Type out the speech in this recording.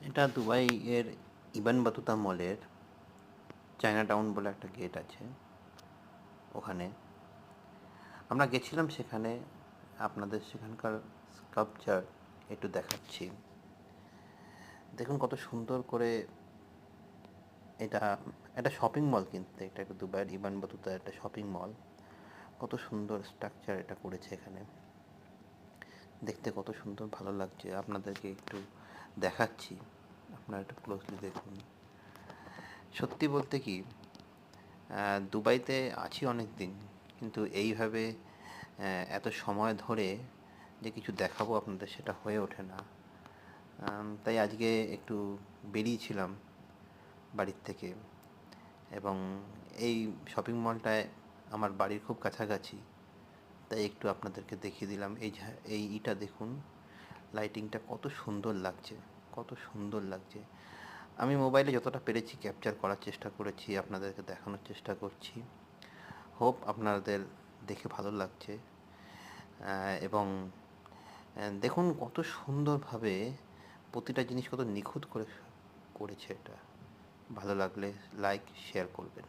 এটা দুবাই এর ইবান বাতুতা মলের চায়না টাউন বলে একটা গেট আছে, ওখানে আমরা গেছিলাম। সেখানে আপনাদের সেখানকার স্কাল্পচার একটু দেখাচ্ছি। দেখুন কত সুন্দর করে এটা একটা শপিং মল, কিন্তু এটা একটা দুবাইয়ের ইবান বাতুতা একটা শপিং মল। কত সুন্দর স্ট্রাকচার এটা করেছে এখানে, দেখতে কত সুন্দর ভালো লাগছে। আপনাদেরকে একটু দেখাচ্ছি, আপনারা একটু ক্লোজলি দেখুন। সত্যি বলতে কি, দুবাইতে আছি অনেক দিন, কিন্তু এইভাবে এত সময় ধরে যে কিছু দেখাবো আপনাদের সেটা হয়ে ওঠে না। তাই আজকে একটু বেরিয়েছিলাম বাড়ির থেকে, এবং এই শপিং মলটায় আমার বাড়ির খুব কাছাকাছি, তাই একটু আপনাদেরকে দেখিয়ে দিলাম। এই ইটা দেখুন, লাইটিংটা কত সুন্দর লাগছে, কত সুন্দর লাগছে। আমি মোবাইলে যতটা পেরেছি ক্যাপচার করার চেষ্টা করেছি, আপনাদেরকে দেখানোর চেষ্টা করছি। হোপ আপনাদের দেখে ভালো লাগছে। এবং দেখুন কত সুন্দরভাবে প্রতিটা জিনিস কত নিখুঁত করে করেছে এটা। ভালো লাগলে লাইক শেয়ার করবেন।